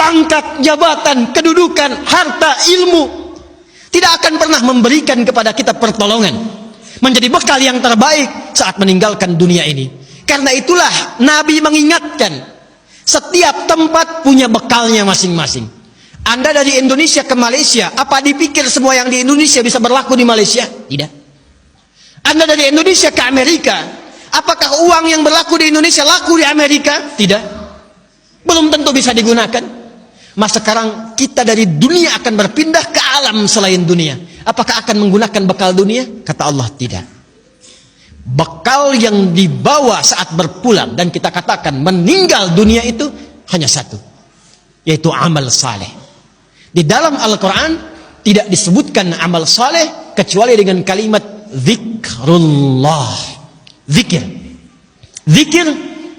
pangkat, jabatan, kedudukan, harta, ilmu, tidak akan pernah memberikan kepada kita pertolongan, menjadi bekal yang terbaik saat meninggalkan dunia ini. Karena itulah Nabi mengingatkan, setiap tempat punya bekalnya masing-masing. Anda dari Indonesia ke Malaysia, apa dipikir semua yang di Indonesia bisa berlaku di Malaysia? Tidak. Anda dari Indonesia ke Amerika, apakah uang yang berlaku di Indonesia laku di Amerika? Tidak. Belum tentu bisa digunakan. Mas sekarang kita dari dunia akan berpindah ke alam selain dunia. Apakah akan menggunakan bekal dunia? Kata Allah, tidak. Bekal yang dibawa saat berpulang dan kita katakan meninggal dunia itu hanya satu, yaitu amal saleh. Di dalam Al-Quran tidak disebutkan amal saleh kecuali dengan kalimat zikrullah. Zikir. Zikir.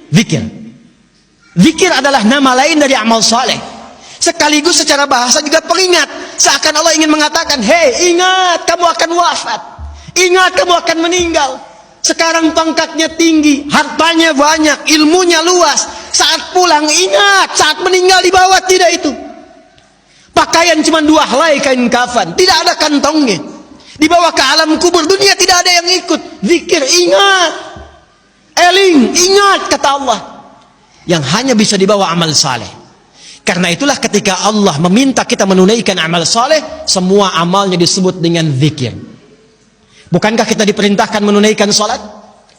Zikir. Zikir adalah nama lain dari amal saleh. Sekaligus secara bahasa juga pengingat. Seakan Allah ingin mengatakan, hei, ingat kamu akan wafat. Ingat kamu akan meninggal. Sekarang pangkatnya tinggi, hartanya banyak, ilmunya luas. Saat pulang ingat, saat meninggal dibawa tidak itu. Pakaian cuma 2 helai kain kafan, tidak ada kantongnya. Dibawa ke alam kubur dunia tidak ada yang ikut. Zikir, ingat. Eling, ingat kata Allah. Yang hanya bisa dibawa amal saleh. Karena itulah ketika Allah meminta kita menunaikan amal saleh, semua amalnya disebut dengan zikir. Bukankah kita diperintahkan menunaikan salat?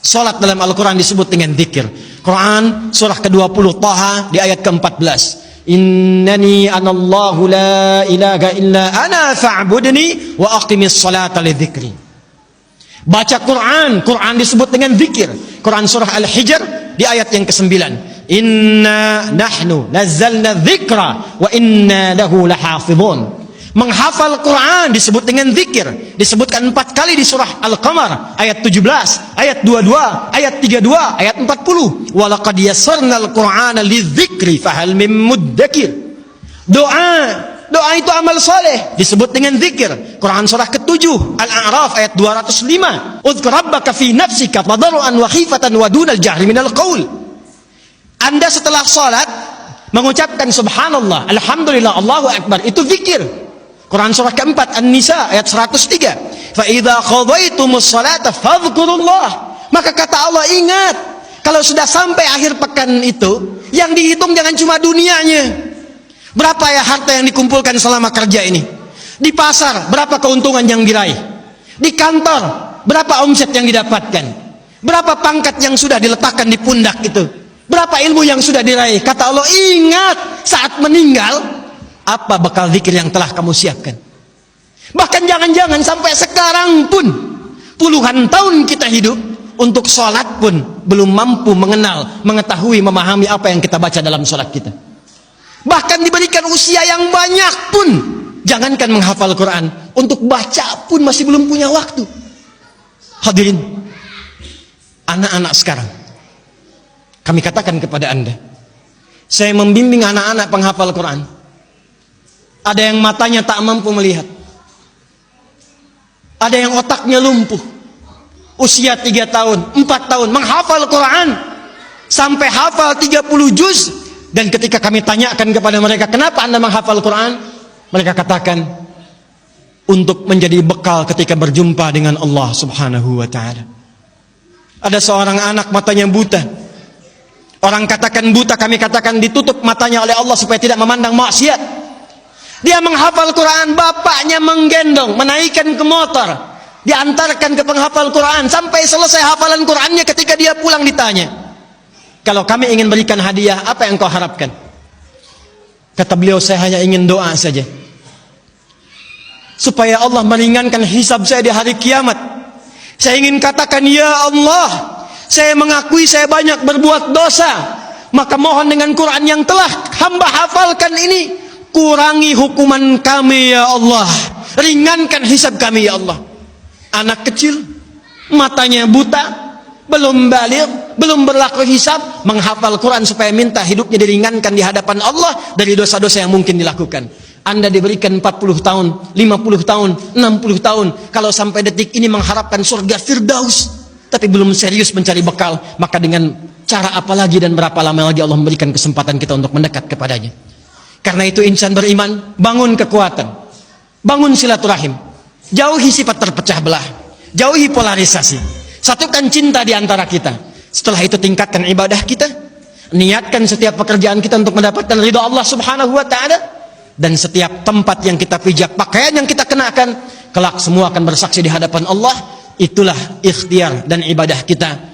Salat dalam Al-Quran disebut dengan zikir. Quran surah ke-20 Taha di ayat ke-14. Innani anallahu la ilaha illa ana fa'budni wa aqimis salata li dzikri. Baca Quran, Quran disebut dengan zikir. Quran surah Al-Hijr di ayat yang ke-9. Inna nahnu nazzalna dzikra wa inna lahu lahafizun. Menghafal Quran disebut dengan zikir. Disebutkan 4 kali di surah Al-Qamar ayat 17, ayat 22, ayat 32, ayat 40. Walaqad yassarnal Qur'ana lidzikri fahal mim muddakir. Doa itu amal saleh disebut dengan zikir. Quran surah ke-7 Al-A'raf ayat 205. Udzkur rabbaka fi nafsika tadarruan wa khifatan wa dunal jahri minal qaul. Anda setelah salat mengucapkan subhanallah, alhamdulillah, Allahu akbar, itu zikir. Quran surah ke-4 An-Nisa ayat 103. Fa idza qadaytumus salata fadhkurullah. Maka kata Allah, ingat, kalau sudah sampai akhir pekan itu, yang dihitung jangan cuma dunianya. Berapa ya harta yang dikumpulkan selama kerja ini? Di pasar berapa keuntungan yang diraih? Di kantor berapa omset yang didapatkan? Berapa pangkat yang sudah diletakkan di pundak itu? Berapa ilmu yang sudah diraih? Kata Allah, ingat saat meninggal apa bekal zikir yang telah kamu siapkan. Bahkan jangan-jangan sampai sekarang pun puluhan tahun kita hidup, untuk sholat pun belum mampu mengenal, mengetahui, memahami apa yang kita baca dalam sholat kita. Bahkan diberikan usia yang banyak pun, jangankan menghafal Quran, untuk baca pun masih belum punya waktu. Hadirin, anak-anak sekarang, kami katakan kepada Anda, saya membimbing anak-anak penghafal Quran. Ada yang matanya tak mampu melihat. Ada yang otaknya lumpuh. Usia 3 tahun, 4 tahun, menghafal Quran. Sampai hafal 30 juz. Dan ketika kami tanyakan kepada mereka, kenapa Anda menghafal Quran? Mereka katakan, untuk menjadi bekal ketika berjumpa dengan Allah subhanahu wa ta'ala. Ada seorang anak matanya buta. Orang katakan buta, kami katakan ditutup matanya oleh Allah supaya tidak memandang maksiat. Dia menghafal Quran, bapaknya menggendong, menaikkan ke motor, diantarkan ke penghafal Quran, sampai selesai hafalan Qurannya. Ketika dia pulang ditanya, kalau kami ingin berikan hadiah, apa yang kau harapkan? Kata beliau, saya hanya ingin doa saja, supaya Allah meringankan hisab saya di hari kiamat. Saya ingin katakan, ya Allah, saya mengakui saya banyak berbuat dosa, maka mohon dengan Quran yang telah hamba hafalkan ini, kurangi hukuman kami ya Allah, ringankan hisab kami ya Allah. Anak kecil, matanya buta, belum baligh, belum berlaku hisab, menghafal Quran supaya minta hidupnya diringankan di hadapan Allah dari dosa-dosa yang mungkin dilakukan. Anda diberikan 40 tahun, 50 tahun, 60 tahun, kalau sampai detik ini mengharapkan surga Firdaus, tapi belum serius mencari bekal, maka dengan cara apa lagi dan berapa lama lagi Allah memberikan kesempatan kita untuk mendekat kepadanya? Karena itu insan beriman, bangun kekuatan, bangun silaturahim, jauhi sifat terpecah belah, jauhi polarisasi, satukan cinta di antara kita. Setelah itu tingkatkan ibadah kita, niatkan setiap pekerjaan kita untuk mendapatkan ridha Allah Subhanahu wa taala, dan setiap tempat yang kita pijak, pakaian yang kita kenakan, kelak semua akan bersaksi di hadapan Allah. Itulah ikhtiar dan ibadah kita